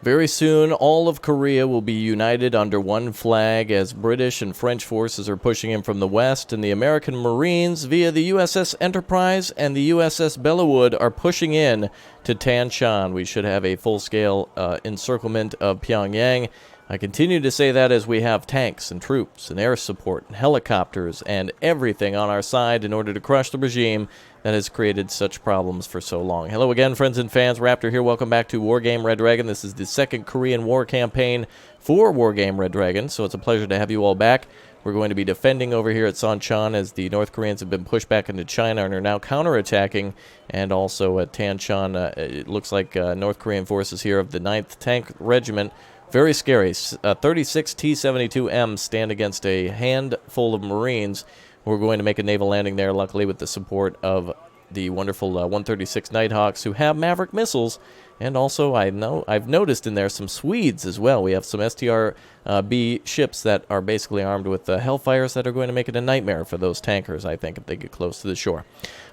Very soon, all of Korea will be united under one flag as British and French forces are pushing in from the west, and the American Marines via the USS Enterprise and the USS Bellewood are pushing in to Tanshan. We should have a full-scale encirclement of Pyongyang. I continue to say that as we have tanks and troops and air support and helicopters and everything on our side in order to crush the regime that has created such problems for so long. Hello again, friends and fans. Raptor here. Welcome back to Wargame Red Dragon. This is the second Korean War campaign for Wargame Red Dragon, so it's a pleasure to have you all back. We're going to be defending over here at Sonchan as the North Koreans have been pushed back into China and are now counterattacking, and also at Tanshan, it looks like North Korean forces here of the 9th Tank Regiment. Very scary. 36 T-72Ms stand against a handful of Marines. We're going to make a naval landing there, luckily with the support of the wonderful 136 Nighthawks, who have Maverick missiles. And also, I've noticed in there some Swedes as well. We have some STR-B ships that are basically armed with Hellfires that are going to make it a nightmare for those tankers, I think, if they get close to the shore.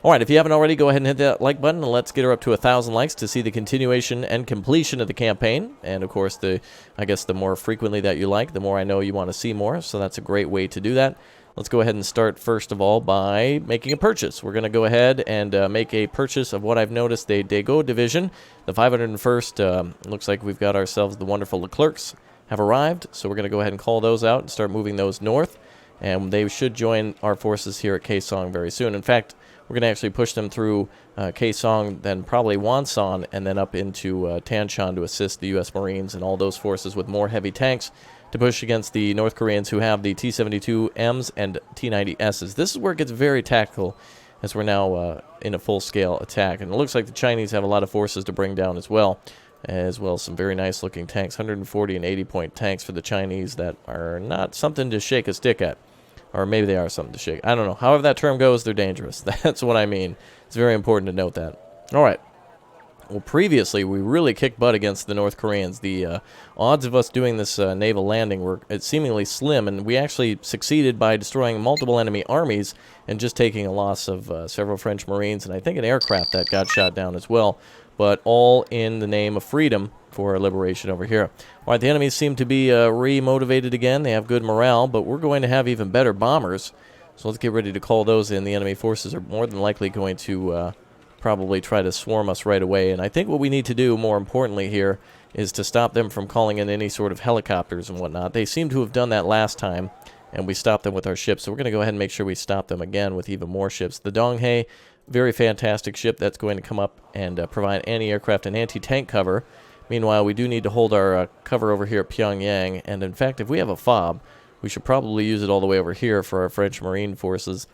All right, if you haven't already, go ahead and hit that like button, and let's get her up to 1,000 likes to see the continuation and completion of the campaign. And, of course, I guess the more frequently that you like, the more I know you want to see more, so that's a great way to do that. Let's go ahead and start, first of all, by making a purchase. We're going to go ahead and make a purchase of what I've noticed, the Daego Division. The 501st, looks like we've got ourselves the wonderful Leclercs have arrived, so we're going to go ahead and call those out and start moving those north. And they should join our forces here at Kaesong very soon. In fact, we're going to actually push them through Kaesong, then probably Wonsan, and then up into Tanshan to assist the U.S. Marines and all those forces with more heavy tanks to push against the North Koreans who have the T-72Ms and T-90Ss. This is where it gets very tactical as we're now in a full-scale attack. And it looks like the Chinese have a lot of forces to bring down as well as some very nice-looking tanks. 140 and 80-point tanks for the Chinese that are not something to shake a stick at. Or maybe they are something to shake. I don't know. However that term goes, they're dangerous. That's what I mean. It's very important to note that. All right. Well, previously, we really kicked butt against the North Koreans. The odds of us doing this naval landing were seemingly slim, and we actually succeeded by destroying multiple enemy armies and just taking a loss of several French Marines, and I think an aircraft that got shot down as well, but all in the name of freedom for liberation over here. All right, the enemies seem to be re-motivated again. They have good morale, but we're going to have even better bombers, so let's get ready to call those in. The enemy forces are more than likely going to probably try to swarm us right away, and I think what we need to do, more importantly here, is to stop them from calling in any sort of helicopters and whatnot. They seem to have done that last time, and we stopped them with our ships, so we're going to go ahead and make sure we stop them again with even more ships. The Donghae, very fantastic ship that's going to come up and provide anti-aircraft and anti-tank cover. Meanwhile, we do need to hold our cover over here at Pyongyang, and in fact, if we have a FOB, we should probably use it all the way over here for our French Marine forces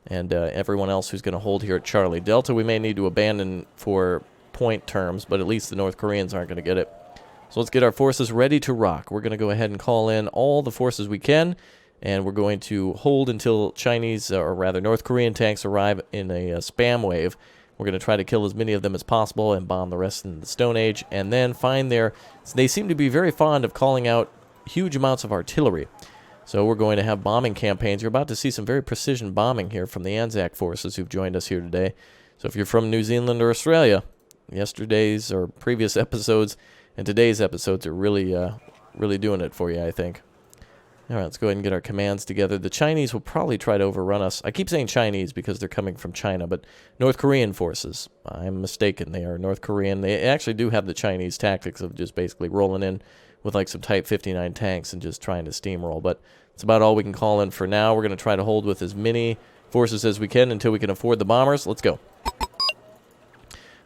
and everyone else who's going to hold here at Charlie. Delta we may need to abandon for point terms, but at least the North Koreans aren't going to get it. So let's get our forces ready to rock. We're going to go ahead and call in all the forces we can, and we're going to hold until Chinese, or rather North Korean tanks arrive in a spam wave. We're going to try to kill as many of them as possible and bomb the rest in the Stone Age, and then find they seem to be very fond of calling out huge amounts of artillery. So we're going to have bombing campaigns. You're about to see some very precision bombing here from the Anzac forces who've joined us here today. So if you're from New Zealand or Australia, yesterday's or previous episodes and today's episodes are really doing it for you, I think. All right, let's go ahead and get our commands together. The Chinese will probably try to overrun us. I keep saying Chinese because they're coming from China, but North Korean forces. I'm mistaken. They are North Korean. They actually do have the Chinese tactics of just basically rolling in with like some Type 59 tanks and just trying to steamroll. But it's about all we can call in for now. We're going to try to hold with as many forces as we can until we can afford the bombers. Let's go.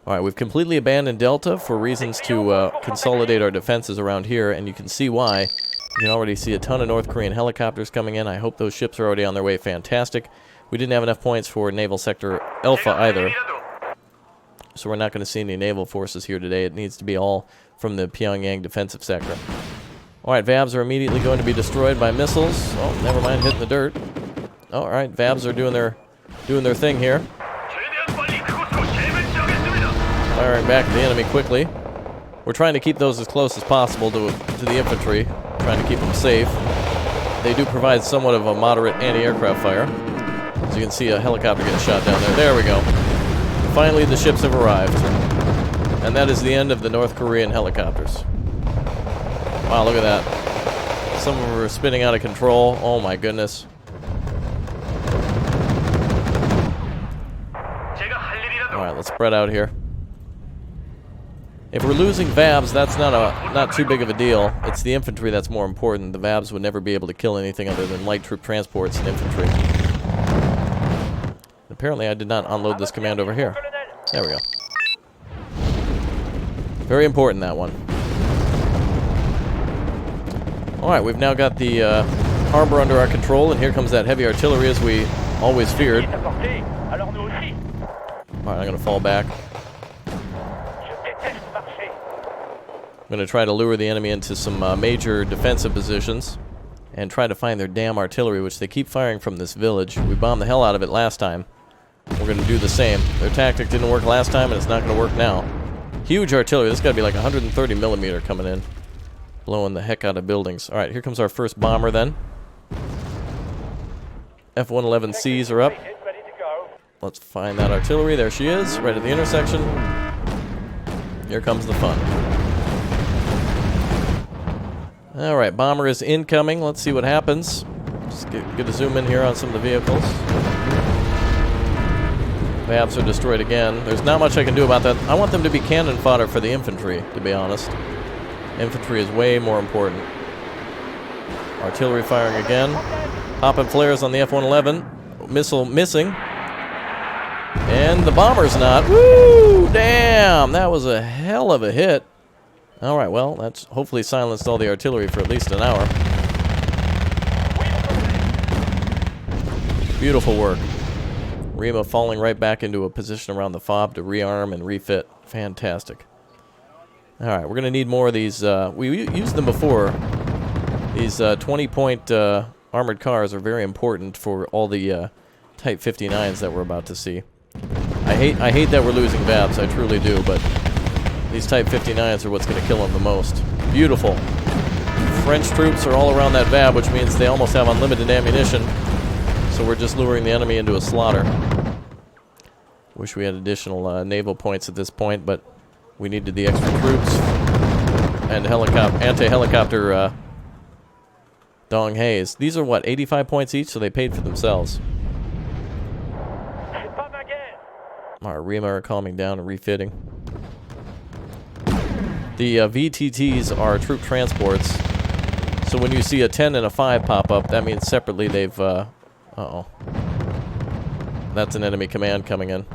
All right, we've completely abandoned Delta for reasons to consolidate our defenses around here, and you can see why. You can already see a ton of North Korean helicopters coming in. I hope those ships are already on their way. Fantastic. We didn't have enough points for Naval Sector Alpha either, so we're not going to see any naval forces here today. It needs to be all from the Pyongyang defensive sector. All right, VABs are immediately going to be destroyed by missiles. Oh, never mind hitting the dirt. All right, VABs are doing their thing here. Firing back at the enemy quickly. We're trying to keep those as close as possible to the infantry, trying to keep them safe. They do provide somewhat of a moderate anti-aircraft fire. As you can see, a helicopter getting shot down there. There we go. Finally, the ships have arrived. And that is the end of the North Korean helicopters. Wow, look at that. Some of them are spinning out of control. Oh my goodness. Alright, let's spread out here. If we're losing VABs, that's not too big of a deal. It's the infantry that's more important. The VABs would never be able to kill anything other than light troop transports and infantry. Apparently I did not unload this command over here. There we go. Very important, that one. Alright, we've now got the harbor under our control, and here comes that heavy artillery as we always feared. Alright, I'm going to fall back. I'm going to try to lure the enemy into some major defensive positions and try to find their damn artillery, which they keep firing from this village. We bombed the hell out of it last time. We're going to do the same. Their tactic didn't work last time, and it's not going to work now. Huge artillery. This got to be like 130 millimeter coming in, blowing the heck out of buildings. All right, here comes our first bomber then. F-111Cs are up. Let's find that artillery. There she is, right at the intersection. Here comes the fun. All right, bomber is incoming. Let's see what happens. Just get a zoom in here on some of the vehicles. VABs are destroyed again. There's not much I can do about that. I want them to be cannon fodder for the infantry, to be honest. Infantry is way more important. Artillery firing again. Popping flares on the F-111. Missile missing. And the bomber's not. Woo! Damn! That was a hell of a hit. Alright, well, that's hopefully silenced all the artillery for at least an hour. Beautiful work. Rima falling right back into a position around the fob to rearm and refit. Fantastic. Alright, we're going to need more of these. We used them before. These 20-point armored cars are very important for all the Type 59s that we're about to see. I hate that we're losing VABs, I truly do, but these Type 59s are what's going to kill them the most. Beautiful. French troops are all around that VAB, which means they almost have unlimited ammunition. So we're just luring the enemy into a slaughter. Wish we had additional naval points at this point, but we needed the extra troops and anti-helicopter Dong Haze. These are what, 85 points each, so they paid for themselves. Our Rima are calming down and refitting. The VTTs are troop transports, so when you see a 10 and a 5 pop up, that means separately they've uh-oh. That's an enemy command coming in.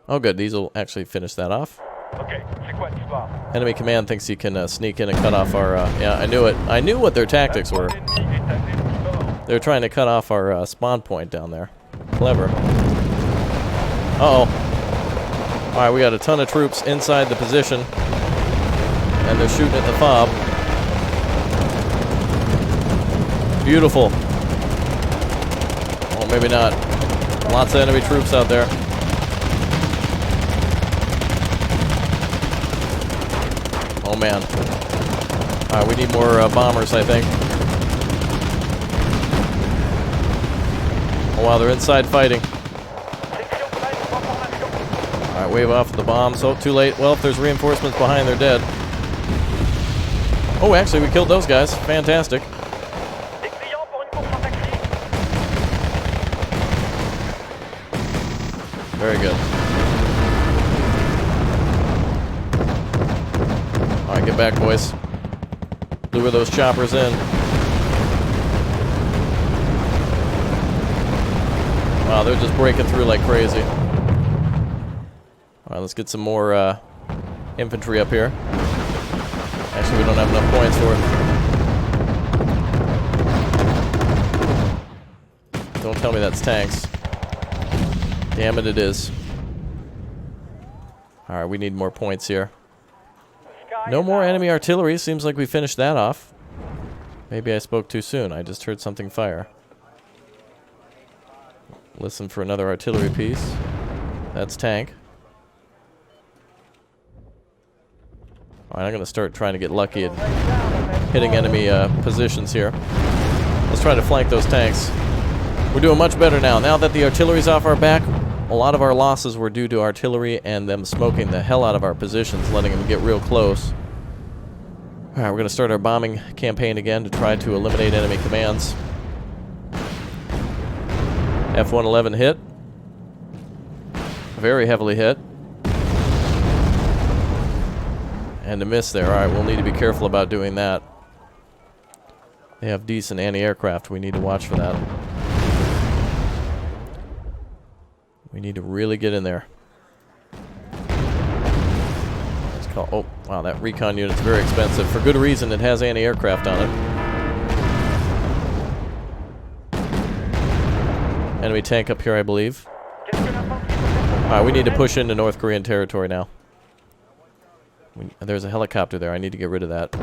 Oh good, these will actually finish that off. Enemy command thinks he can sneak in and cut off our, yeah, I knew it. I knew what their tactics were. They're trying to cut off our spawn point down there. Clever. Uh-oh. Alright, we got a ton of troops inside the position. And they're shooting at the fob. Beautiful. Oh, maybe not. Lots of enemy troops out there. Oh, man. Alright, we need more bombers, I think. Oh, wow, they're inside fighting. Alright, wave off the bombs. Oh, too late. Well, if there's reinforcements behind, they're dead. Oh, actually, we killed those guys. Fantastic. Very good. Alright, get back, boys. Lure those choppers in. Wow, they're just breaking through like crazy. Alright, let's get some more infantry up here. Actually, we don't have enough points for it. Don't tell me that's tanks. Damn it, it is. Alright, we need more points here. No more enemy artillery. Seems like we finished that off. Maybe I spoke too soon. I just heard something fire. Listen for another artillery piece. That's tank. Alright, I'm going to start trying to get lucky at hitting enemy positions here. Let's try to flank those tanks. We're doing much better now. Now that the artillery's off our back, A lot of our losses were due to artillery and them smoking the hell out of our positions, letting them get real close. Alright, we're going to start our bombing campaign again to try to eliminate enemy commands. F-111 hit. Very heavily hit. And a miss there. Alright, we'll need to be careful about doing that. They have decent anti-aircraft. We need to watch for that. We need to really get in there. Let's call... Oh, wow, that recon unit's very expensive. For good reason, it has anti-aircraft on it. Enemy tank up here, I believe. Alright, we need to push into North Korean territory now. There's a helicopter there. I need to get rid of that.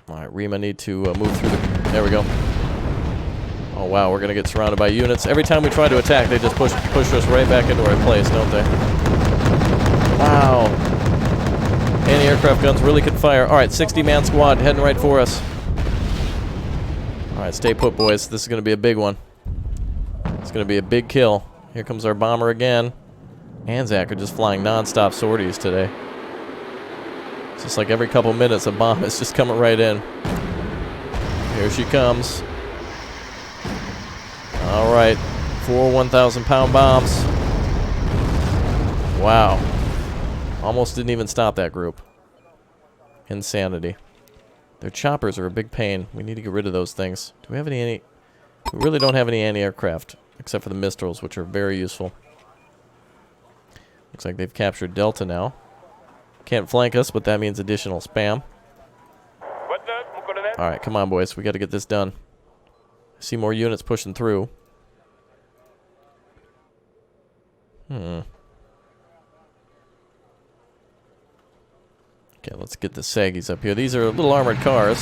Alright, Rima need to move through the... There we go. Oh wow, we're going to get surrounded by units. Every time we try to attack, they just push us right back into our place, don't they? Wow. Anti-aircraft guns really can fire. Alright, 60-man squad heading right for us. Alright, stay put, boys. This is going to be a big one. It's going to be a big kill. Here comes our bomber again. Anzac are just flying non-stop sorties today. It's just like every couple minutes a bomb is just coming right in. Here she comes. Alright. 4 1,000-pound bombs. Wow. Almost didn't even stop that group. Insanity. Their choppers are a big pain. We need to get rid of those things. Do we have any... We really don't have any anti-aircraft, except for the Mistrals, which are very useful. Looks like they've captured Delta now. Can't flank us, but that means additional spam. Alright, come on, boys. We got to get this done. I see more units pushing through. Okay, let's get the Saggies up here. These are little armored cars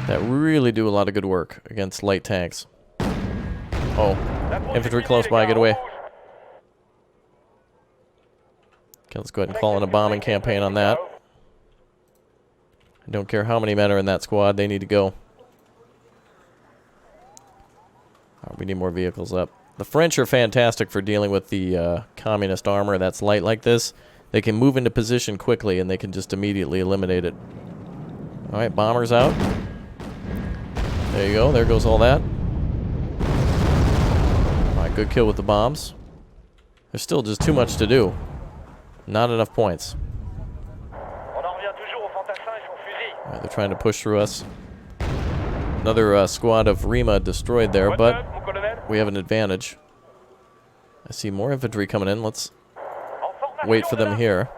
that really do a lot of good work against light tanks. Oh, infantry close by. Get away. Okay, let's go ahead and call in a bombing campaign on that. I don't care how many men are in that squad. They need to go. We need more vehicles up. The French are fantastic for dealing with the communist armor that's light like this. They can move into position quickly, and they can just immediately eliminate it. Alright, bombers out. There you go. There goes all that. Alright, good kill with the bombs. There's still just too much to do. Not enough points. Alright, they're trying to push through us. Another squad of Rima destroyed there, but we have an advantage. I see more infantry coming in. Let's wait for them here.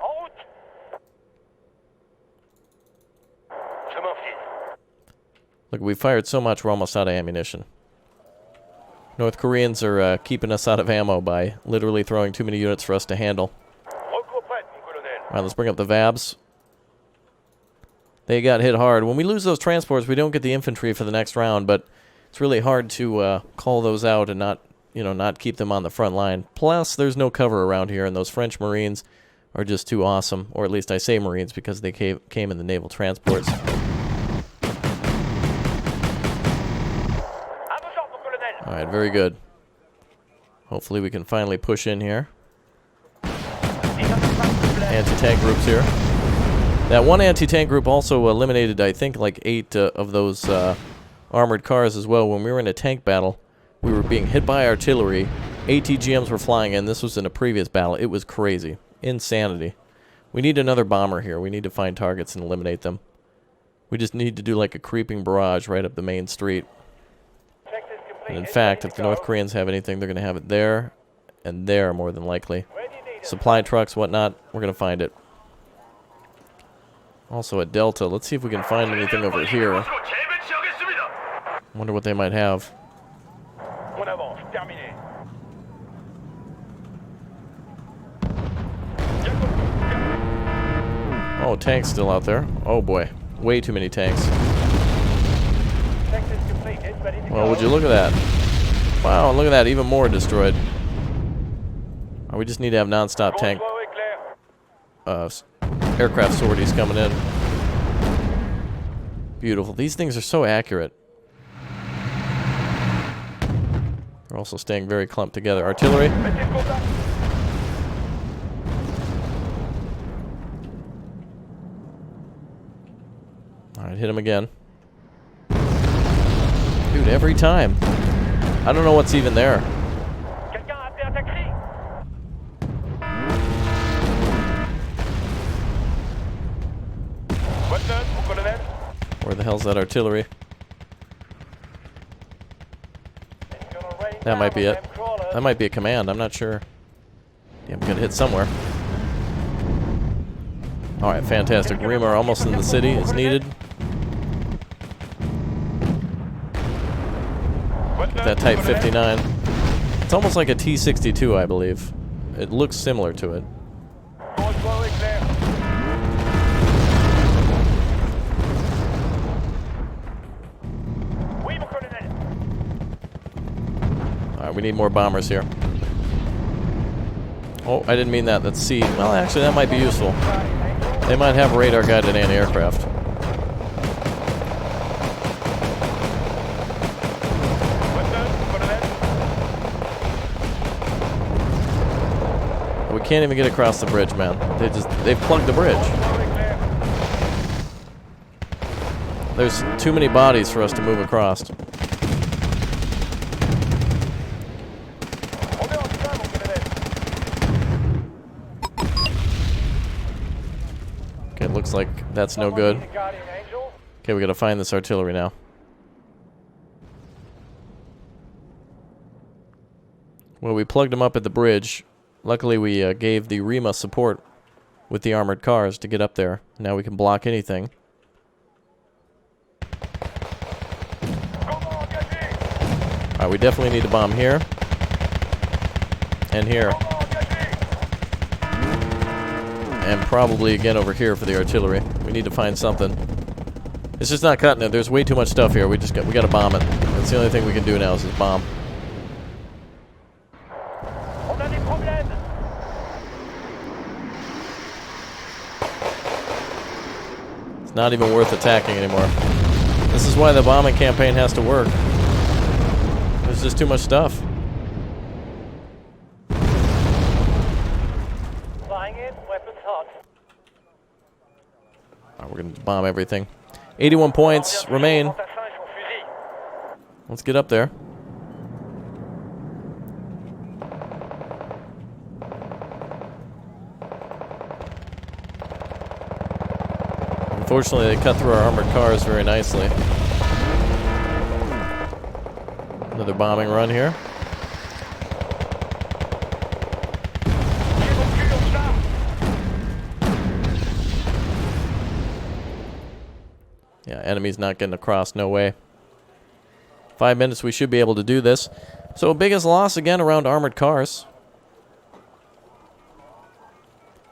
Look, we fired so much, we're almost out of ammunition. North Koreans are keeping us out of ammo by literally throwing too many units for us to handle. Alright, let's bring up the VABs. They got hit hard. When we lose those transports, we don't get the infantry for the next round, but it's really hard to call those out and not keep them on the front line. Plus, there's no cover around here, and those French Marines are just too awesome. Or at least I say Marines because they came in the naval transports. Alright, very good. Hopefully we can finally push in here. Anti-tank groups here. That one anti-tank group also eliminated, I think, like 8 of those armored cars as well. When we were in a tank battle, we were being hit by artillery. ATGMs were flying in. This was in a previous battle. It was crazy. Insanity. We need another bomber here. We need to find targets and eliminate them. We just need to do like a creeping barrage right up the main street. And in fact, if the North Koreans have anything, they're going to have it there and there, more than likely. Supply trucks, whatnot, we're going to find it. Also at Delta, let's see if we can find anything over here. Wonder what they might have. Oh, tanks still out there. Oh boy, way too many tanks. Well, would you look at that? Wow, look at that, even more destroyed. We just need to have non-stop tank aircraft sorties coming in. Beautiful. These things are so accurate. They're also staying very clumped together. Artillery. Alright, hit him again. Dude, every time. I don't know what's even there. Where the hell's that artillery? That might be it. That might be a command, I'm not sure. Yeah, I'm gonna hit somewhere. Alright, fantastic. Reamer almost in the city is needed. Get that Type 59. It's almost like a T-62, I believe. It looks similar to it. Alright, we need more bombers here. Oh, I didn't mean that. That's C. Well, actually, that might be useful. They might have radar-guided anti-aircraft. We can't even get across the bridge, man. They've plugged the bridge. There's too many bodies for us to move across. Okay, it looks like that's no good. Okay, we gotta find this artillery now. Well, we plugged them up at the bridge. Luckily, we gave the REMA support with the armored cars to get up there. Now we can block anything. Alright, we definitely need to bomb here. And here. And probably again over here for the artillery. We need to find something. It's just not cutting it. There's way too much stuff here. We gotta bomb it. That's the only thing we can do now is just bomb. It's not even worth attacking anymore. This is why the bombing campaign has to work. There's just too much stuff. Alright, we're gonna bomb everything. 81 points remain. Let's get up there. Unfortunately, they cut through our armored cars very nicely. Another bombing run here. Yeah, enemy's not getting across, no way. 5 minutes, we should be able to do this. So, biggest loss again around armored cars.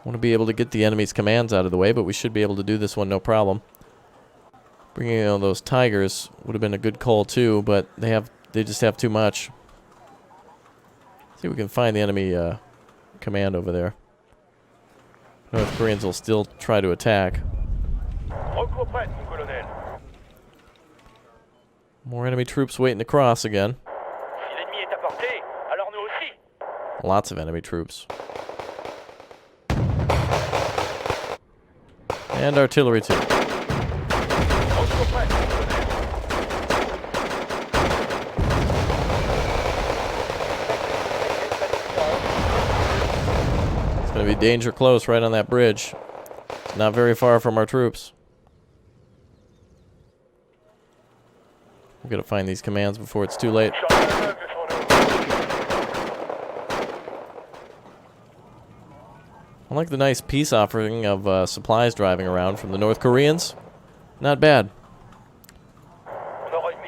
Want to be able to get the enemy's commands out of the way, but we should be able to do this one no problem. Bringing in all those Tigers would have been a good call too, but they just have too much. See if we can find the enemy command over there. North Koreans will still try to attack. More enemy troops waiting to cross again. Lots of enemy troops. And artillery too. It's going to be danger close right on that bridge. It's not very far from our troops. We've got to find these commands before it's too late. I like the nice peace offering of supplies driving around from the North Koreans. Not bad.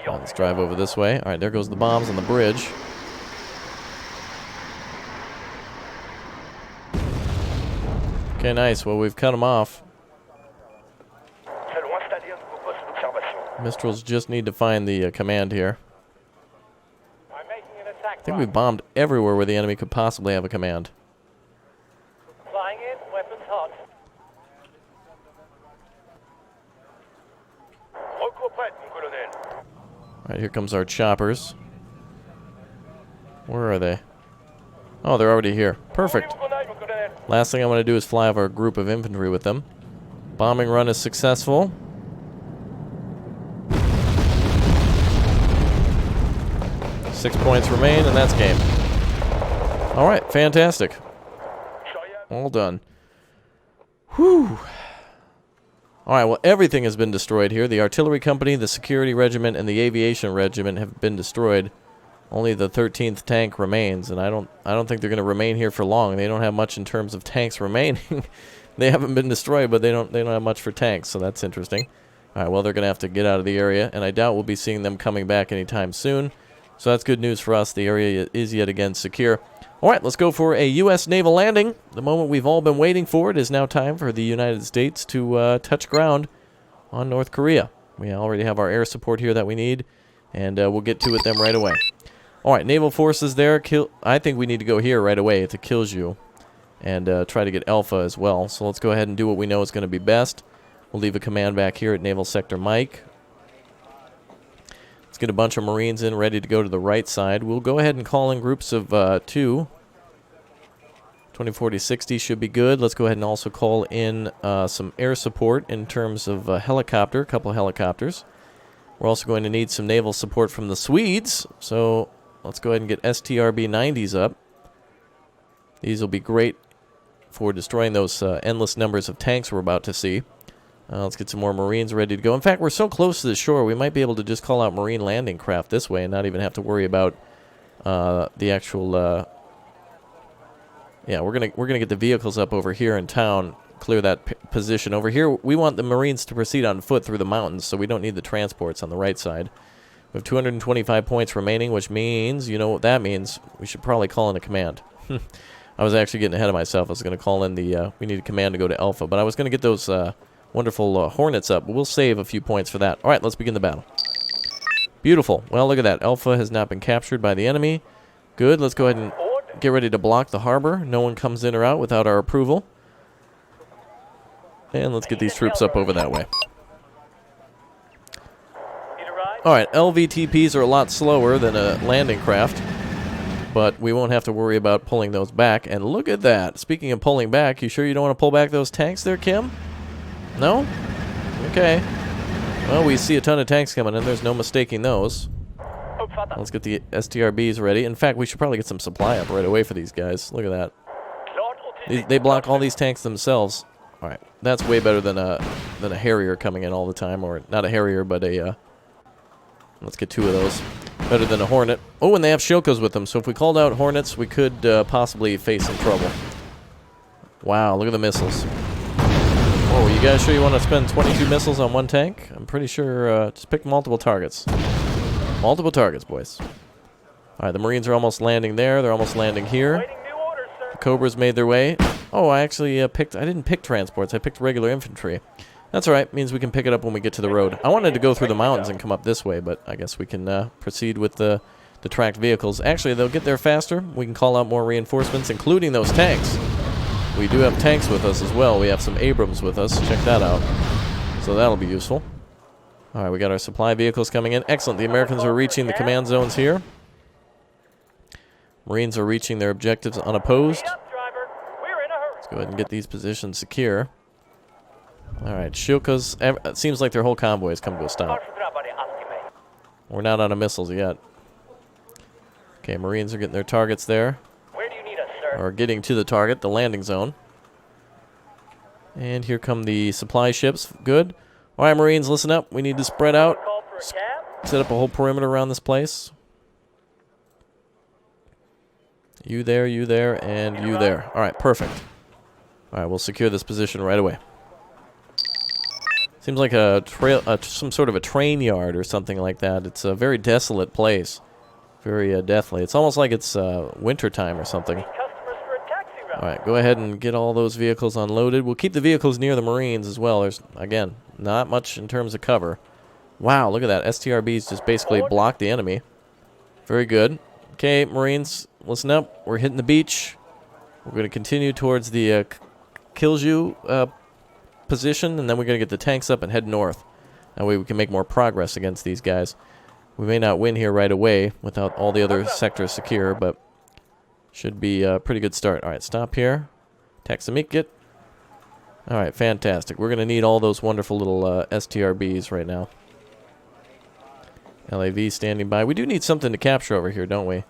Let's drive over this way. Alright, there goes the bombs on the bridge. Okay, nice. Well, we've cut them off. Mistrals just need to find the command here. I think we bombed everywhere where the enemy could possibly have a command. Alright, here comes our choppers. Where are they? Oh, they're already here. Perfect. Last thing I want to do is fly over a group of infantry with them. Bombing run is successful. Six points remain, and that's game. Alright, fantastic. All done. Whew. Alright, well, everything has been destroyed here. The artillery company, the security regiment, and the aviation regiment have been destroyed. Only the 13th tank remains, and I don't think they're going to remain here for long. They don't have much in terms of tanks remaining. They haven't been destroyed, but they don't have much for tanks, so that's interesting. Alright, well, they're going to have to get out of the area, and I doubt we'll be seeing them coming back anytime soon. So that's good news for us. The area is yet again secure. Alright, let's go for a U.S. naval landing. The moment we've all been waiting for. It is now time for the United States to touch ground on North Korea. We already have our air support here that we need, and we'll get to it them right away. Alright, naval forces there. I think we need to go here right away to Kilju and try to get Alpha as well. So let's go ahead and do what we know is going to be best. We'll leave a command back here at Naval Sector Mike. Let's get a bunch of Marines in ready to go to the right side. We'll go ahead and call in groups of 2. 20, 40, 60 should be good. Let's go ahead and also call in some air support in terms of a helicopter, a couple helicopters. We're also going to need some naval support from the Swedes, so let's go ahead and get STRB-90s up. These will be great for destroying those endless numbers of tanks we're about to see. Let's get some more Marines ready to go. In fact, we're so close to the shore, we might be able to just call out Marine landing craft this way and not even have to worry about the actual... yeah, we're gonna get the vehicles up over here in town, clear that position. Over here, we want the Marines to proceed on foot through the mountains, so we don't need the transports on the right side. We have 225 points remaining, which means, you know what that means, we should probably call in a command. I was actually getting ahead of myself. I was going to call in the, we need a command to go to Alpha, but I was going to get those wonderful Hornets up, but we'll save a few points for that. Alright, let's begin the battle. Beautiful. Well, look at that. Alpha has not been captured by the enemy. Good. Let's go ahead and get ready to block the harbor. No one comes in or out without our approval. And let's get these troops up over that way. Alright, LVTPs are a lot slower than a landing craft, but we won't have to worry about pulling those back. And look at that. Speaking of pulling back, you sure you don't want to pull back those tanks there, Kim? No? Okay. Well, we see a ton of tanks coming in. There's no mistaking those. Let's get the STRBs ready. In fact, we should probably get some supply up right away for these guys. Look at that. They block all these tanks themselves. Alright, that's way better than a Harrier coming in all the time. Or not a Harrier, but a... let's get 2 of those. Better than a Hornet. Oh, and they have Shilkos with them, so if we called out Hornets, we could possibly face some trouble. Wow, look at the missiles. Oh, you guys sure you want to spend 22 missiles on one tank? I'm pretty sure, just pick multiple targets. Multiple targets, boys. Alright, the Marines are almost landing there. They're almost landing here. The Cobras made their way. Oh, I actually I didn't pick transports. I picked regular infantry. That's alright. Means we can pick it up when we get to the road. I wanted to go through the mountains and come up this way, but I guess we can proceed with the tracked vehicles. Actually, they'll get there faster. We can call out more reinforcements, including those tanks. We do have tanks with us as well. We have some Abrams with us. Check that out. So that'll be useful. Alright, we got our supply vehicles coming in. Excellent. The Americans are reaching the command zones here. Marines are reaching their objectives unopposed. Let's go ahead and get these positions secure. Alright, Shilka's... it seems like their whole convoy has come to a stop. We're not out of missiles yet. Okay, Marines are getting their targets there. Where do you need us, sir? Or getting to the target, the landing zone. And here come the supply ships. Good. Alright, Marines, listen up. We need to spread out. Set up a whole perimeter around this place. You there, and you there. Alright, perfect. Alright, we'll secure this position right away. Seems like a some sort of a train yard or something like that. It's a very desolate place. Very deathly. It's almost like it's winter time or something. Alright, go ahead and get all those vehicles unloaded. We'll keep the vehicles near the Marines as well. There's, again, not much in terms of cover. Wow, look at that. STRBs just basically blocked the enemy. Very good. Okay, Marines, listen up. We're hitting the beach. We're going to continue towards the Kilju position, and then we're going to get the tanks up and head north. That way we can make more progress against these guys. We may not win here right away without all the other sectors secure, but should be a pretty good start. All right, stop here. Taxamikit. All right, fantastic. We're going to need all those wonderful little STRBs right now. LAV standing by. We do need something to capture over here, don't we?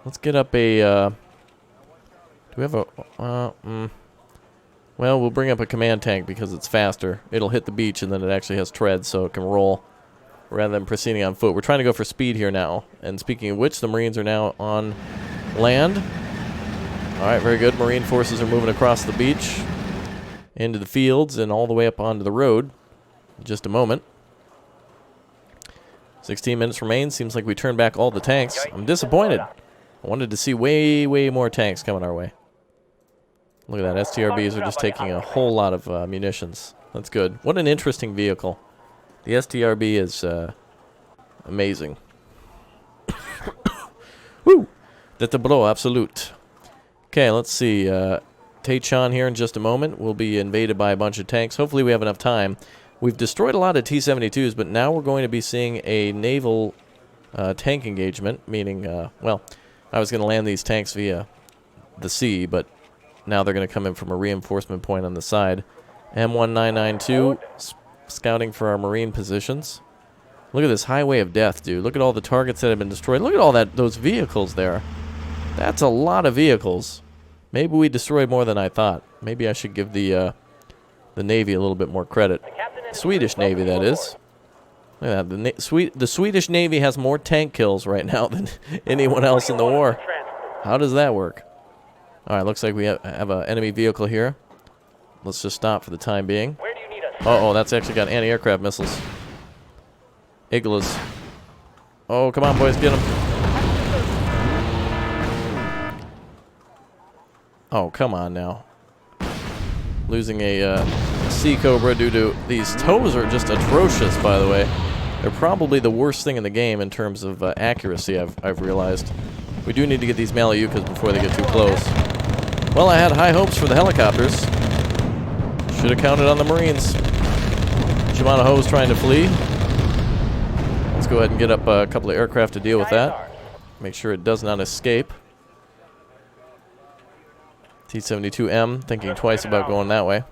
Let's get up a... do we have a... Well, we'll bring up a command tank because it's faster. It'll hit the beach and then it actually has treads so it can roll rather than proceeding on foot. We're trying to go for speed here now. And speaking of which, the Marines are now on land. All right, very good. Marine forces are moving across the beach into the fields and all the way up onto the road in just a moment. 16 minutes remain. Seems like we turned back all the tanks. I'm disappointed. I wanted to see way, way more tanks coming our way. Look at that. STRBs are just taking a whole lot of munitions. That's good. What an interesting vehicle. The STRB is amazing. Woo! That's a blow, absolute. Okay, let's see. Taichan here in just a moment. We'll be invaded by a bunch of tanks. Hopefully we have enough time. We've destroyed a lot of T-72s, but now we're going to be seeing a naval tank engagement, meaning, well, I was going to land these tanks via the sea, but now they're going to come in from a reinforcement point on the side. M1992, scouting for our Marine positions. Look at this highway of death, dude. Look at all the targets that have been destroyed. Look at all those vehicles there. That's a lot of vehicles. Maybe we destroyed more than I thought. Maybe I should give the Navy a little bit more credit. Swedish Navy, that is. Look at that. The Swedish Navy has more tank kills right now than anyone else in the war. How does that work? All right, looks like we have an enemy vehicle here. Let's just stop for the time being. Uh-oh, that's actually got anti-aircraft missiles. Iglas. Oh, come on, boys, get them. Oh, come on now. Losing a Sea Cobra due to these tows are just atrocious, by the way. They're probably the worst thing in the game in terms of accuracy, I've realized. We do need to get these Malayukas before they get too close. Well, I had high hopes for the helicopters. Should have counted on the Marines. Shimanoho's trying to flee. Let's go ahead and get up a couple of aircraft to deal with that. Make sure it does not escape. T-72M thinking twice about going that way.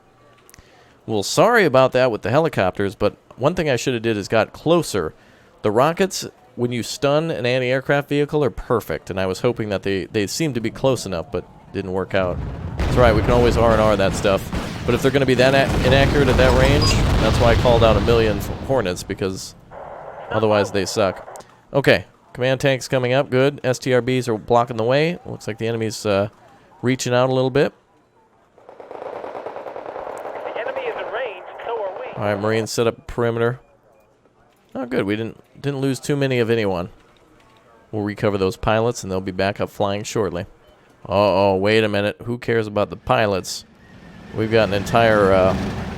Well, sorry about that with the helicopters, but one thing I should have did is got closer. The rockets, when you stun an anti-aircraft vehicle, are perfect, and I was hoping that they seemed to be close enough, but didn't work out. That's right, we can always R&R that stuff. But if they're going to be that inaccurate at that range, that's why I called out 1,000,000 Hornets, because otherwise they suck. Okay, command tanks coming up, good. STRBs are blocking the way. Looks like the enemy's reaching out a little bit. The enemy is in range, so are we. All right, Marines set up a perimeter. Oh, good. We didn't lose too many of anyone. We'll recover those pilots, and they'll be back up flying shortly. Uh-oh, wait a minute. Who cares about the pilots? We've got an entire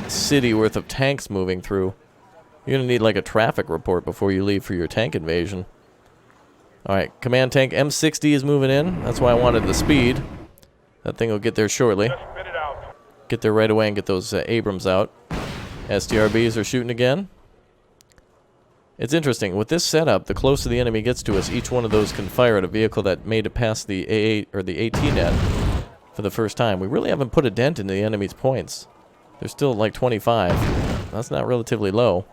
city worth of tanks moving through. You're going to need like a traffic report before you leave for your tank invasion. All right, command tank M60 is moving in. That's why I wanted the speed. That thing will get there shortly. Get there right away and get those Abrams out. STRBs are shooting again. It's interesting. With this setup, the closer the enemy gets to us, each one of those can fire at a vehicle that made it past the A8 or the AT net for the first time. We really haven't put a dent into the enemy's points. They're still at like 25. That's not relatively low.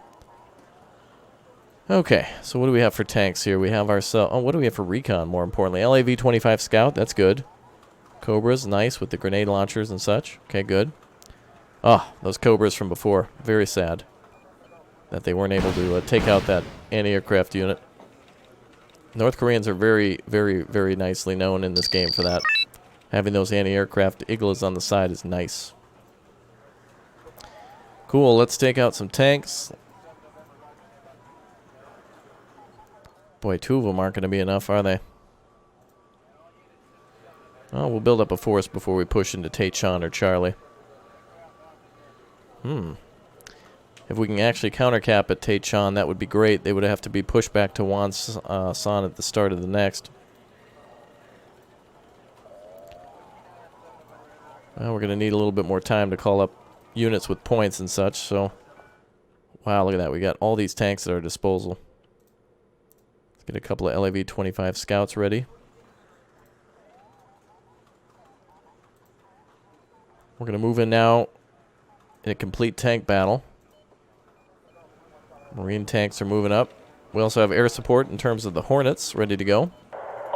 Okay, so what do we have for tanks here? We have ourselves... Oh, what do we have for recon, more importantly? LAV-25 Scout, that's good. Cobras, nice, with the grenade launchers and such. Okay, good. Oh, those Cobras from before. Very sad that they weren't able to take out that anti-aircraft unit. North Koreans are very, very, very nicely known in this game for that. Having those anti-aircraft Iglas on the side is nice. Cool, let's take out some tanks. Boy, 2 of them aren't going to be enough, are they? Oh, we'll build up a force before we push into Taichan or Charlie. If we can actually countercap at Taichan, that would be great. They would have to be pushed back to Wonsan at the start of the next. Well, we're going to need a little bit more time to call up units with points and such, so... Wow, look at that. We got all these tanks at our disposal. Get a couple of LAV-25 scouts ready. We're going to move in now in a complete tank battle. Marine tanks are moving up. We also have air support in terms of the Hornets ready to go.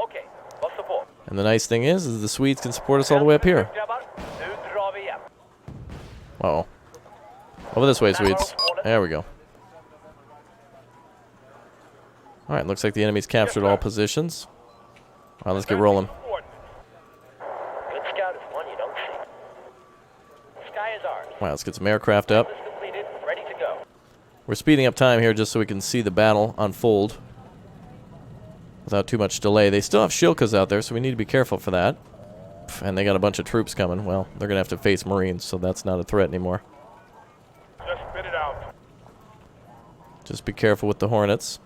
Okay, vad support? And the nice thing is the Swedes can support us all the way up here. Uh-oh. Over this way, Swedes. There we go. Alright, looks like the enemy's captured all positions. Alright, let's get rolling. Good scout is one you don't see. Sky is ours. Alright, let's get some aircraft up. Checklist completed, ready to go. We're speeding up time here just so we can see the battle unfold without too much delay. They still have Shilkas out there, so we need to be careful for that. And they got a bunch of troops coming. Well, they're going to have to face Marines, so that's not a threat anymore. Just spit it out. Just be careful with the Hornets.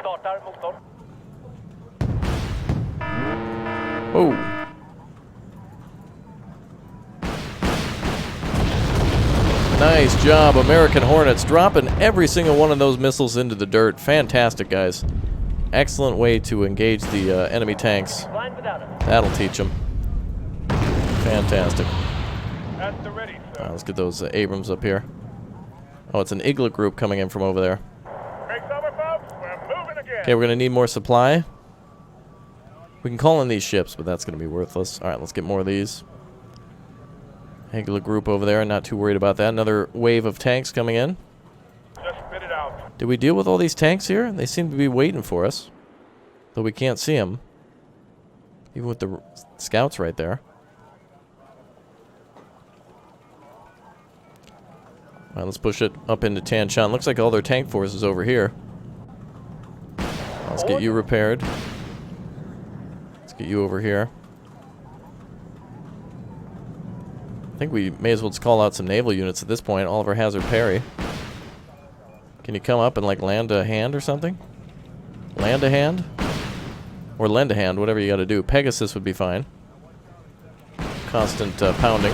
Startar motor. Oh! Nice job, American Hornets, dropping every single one of those missiles into the dirt. Fantastic, guys. Excellent way to engage the enemy tanks. Flying without him. That'll teach them. Fantastic. That's the ready, sir. Let's get those Abrams up here. Oh, it's an Igla group coming in from over there. Make summer, folks. We're moving again. Okay, we're going to need more supply. We can call in these ships, but that's going to be worthless. All right, let's get more of these. Igla group over there, not too worried about that. Another wave of tanks coming in. Just spit it out. Did we deal with all these tanks here? They seem to be waiting for us. Though we can't see them. Even with the scouts right there. All right, let's push it up into Tanshan. Looks like all their tank force is over here. Let's get you repaired. Let's get you over here. I think we may as well just call out some naval units at this point. Oliver Hazard Perry. Can you come up and like land a hand or something? Land a hand? Or lend a hand, whatever you gotta do. Pegasus would be fine. Constant pounding.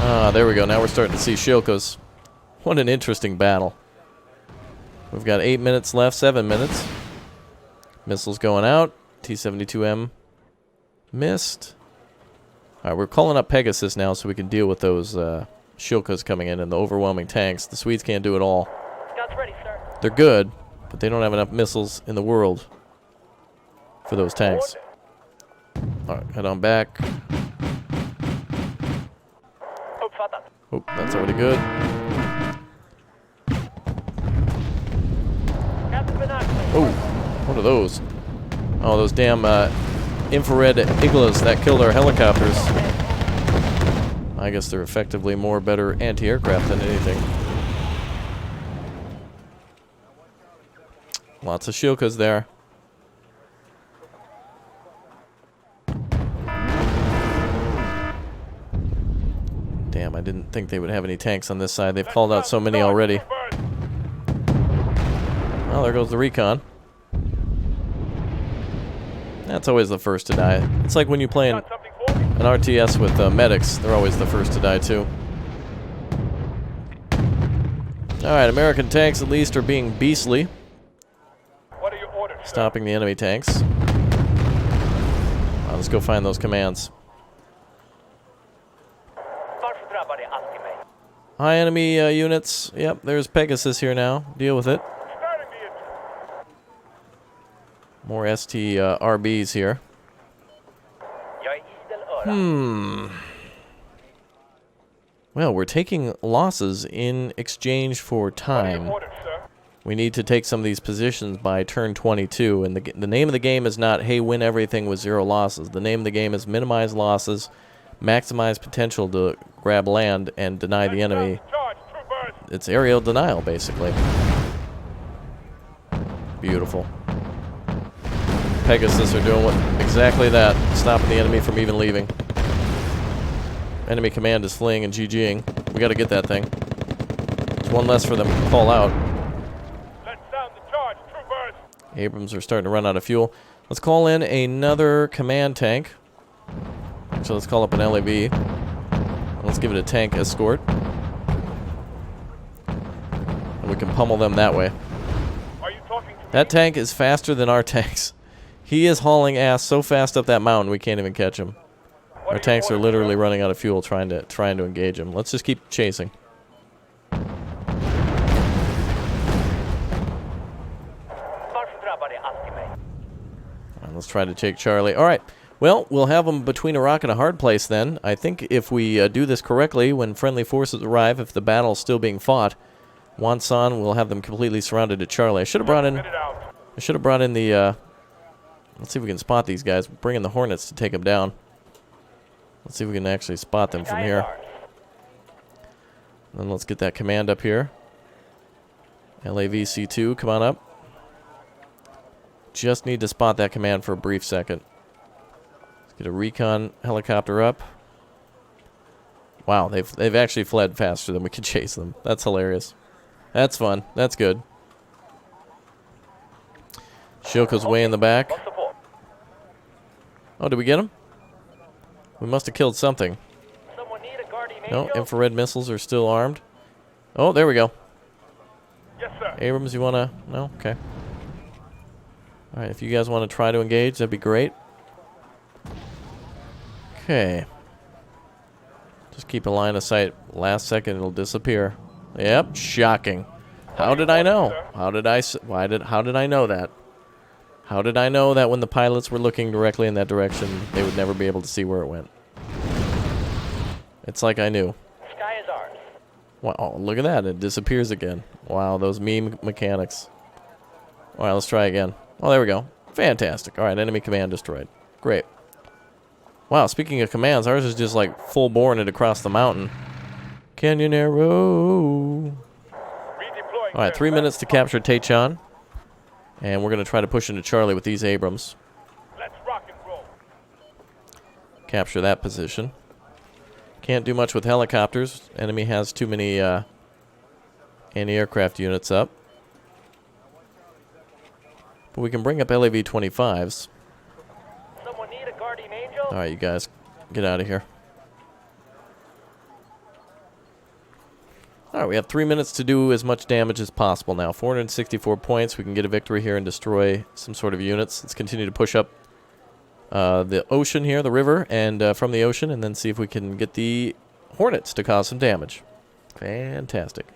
Ah, there we go. Now we're starting to see Shilkas. What an interesting battle. We've got 8 minutes left, 7 minutes. Missiles going out. T-72M missed. Alright, we're calling up Pegasus now so we can deal with those Shilkas coming in and the overwhelming tanks. The Swedes can't do it all. Scouts ready, sir. They're good, but they don't have enough missiles in the world for those tanks. Alright, head on back. Uppfattat. Oh, that's already good. Captain Binoculars. Oh, what are those? Oh, those damn infrared Iglas that killed our helicopters. I guess they're effectively more better anti-aircraft than anything. Lots of Shilkas there. Damn, I didn't think they would have any tanks on this side. They've called out so many already. Well, there goes the recon. That's always the first to die. It's like when you play an RTS with medics. They're always the first to die, too. Alright, American tanks at least are being beastly. What are your orders, sir? Stopping the enemy tanks. Let's go find those commands. Varför drabbar det alltid mig? Hi, enemy units. Yep, there's Pegasus here now. Deal with it. Starting the engine. More ST RBs here. Jag är idel öra. Well, we're taking losses in exchange for time. Orders, sir. We need to take some of these positions by turn 22, and the name of the game is not, hey, win everything with 0 losses. The name of the game is minimize losses, maximize potential to grab land, and deny the enemy. Charge, troopers. It's aerial denial, basically. Beautiful. Pegasus are doing exactly that, stopping the enemy from even leaving. Enemy command is fleeing and GGing. We gotta get that thing. There's one less for them to call out. Let's sound the charge, troopers. Abrams are starting to run out of fuel. Let's call in another command tank. So let's call up an LAV. Let's let's give it a tank escort. And we can pummel them that way. Are you talking to That tank is faster than our tanks. He is hauling ass so fast up that mountain we can't even catch him. Our tanks are literally running out of fuel trying to engage him. Let's just keep chasing. And let's try to take Charlie. All right. Well, we'll have them between a rock and a hard place then. I think if we do this correctly, when friendly forces arrive, if the battle's still being fought, Wonsan will have them completely surrounded at Charlie. I should have brought in the... let's see if we can spot these guys. Bring in the Hornets to take them down. Let's see if we can actually spot them from here. Then let's get that command up here. LAVC2, come on up. Just need to spot that command for a brief second. Let's get a recon helicopter up. Wow, they've actually fled faster than we could chase them. That's hilarious. That's fun. That's good. Shilko's way in the back. Oh, did we get him? We must have killed something. No, infrared missiles are still armed. Oh, there we go. Yes, sir. Abrams, you want to... No? Okay. Alright, if you guys want to try to engage, that'd be great. Okay. Just keep a line of sight. Last second, it'll disappear. Yep, shocking. How did I know? How did I know that? How did I know that when the pilots were looking directly in that direction, they would never be able to see where it went? It's like I knew. Sky is ours. Wow, look at that. It disappears again. Wow, those meme mechanics. All right, let's try again. Oh, there we go. Fantastic. All right, enemy command destroyed. Great. Wow, speaking of commands, ours is just like full boring it across the mountain. Canyon Arrow. All right, 3 minutes to capture Taechan. And we're going to try to push into Charlie with these Abrams. Let's rock and roll. Capture that position. Can't do much with helicopters. Enemy has too many anti-aircraft units up. But we can bring up LAV-25s. Someone need a guardian angel? All right, you guys, get out of here. All right, we have 3 minutes to do as much damage as possible now. 464 points. We can get a victory here and destroy some sort of units. Let's continue to push up the ocean here, the river, and from the ocean, and then see if we can get the Hornets to cause some damage. Fantastic.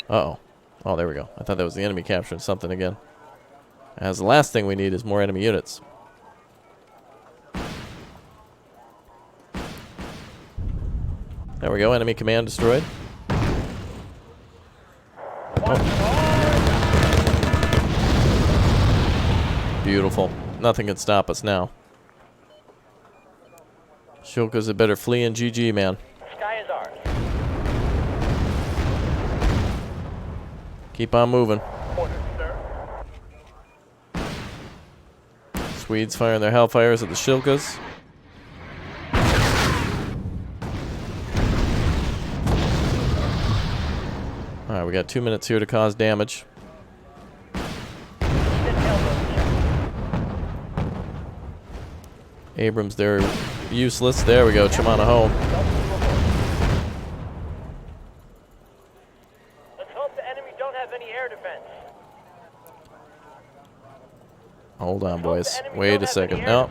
Uh-oh. Oh, there we go. I thought that was the enemy capturing something again. As the last thing we need is more enemy units. There we go. Enemy command destroyed. Oh. Beautiful. Nothing can stop us now. Shilko's a better flee and GG, man. Sky is ours. Keep on moving. Order, sir. Swedes firing their Hellfires at the Shilkas. Alright, we got 2 minutes here to cause damage. Abrams, they're useless. There we go, Chimana home. Let's hope the enemy don't have any air defense. Hold on, boys. Wait a second. No.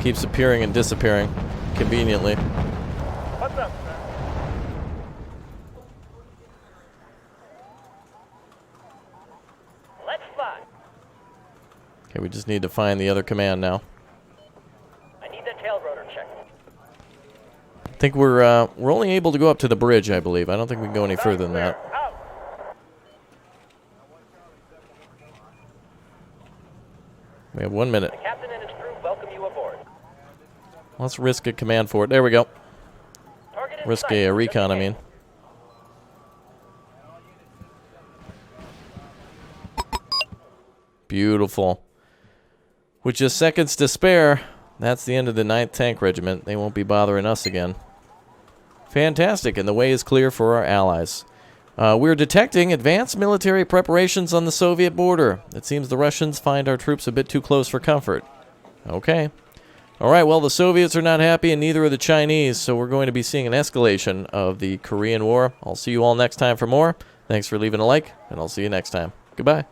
Keeps appearing and disappearing conveniently. What's up, sir? Let's fly. Okay, we just need to find the other command now. I need that tail rotor check. I think we're only able to go up to the bridge, I believe. I don't think we can go any further than that. Out. We have 1 minute. The captain and his crew welcome you aboard. Let's risk a command for it. There we go. Target in Risk sight. a recon, I mean. Beautiful. With just seconds to spare, that's the end of the 9th Tank Regiment. They won't be bothering us again. Fantastic, and the way is clear for our allies. We're detecting advanced military preparations on the Soviet border. It seems the Russians find our troops a bit too close for comfort. Okay. All right, well, the Soviets are not happy, and neither are the Chinese, so we're going to be seeing an escalation of the Korean War. I'll see you all next time for more. Thanks for leaving a like, and I'll see you next time. Goodbye.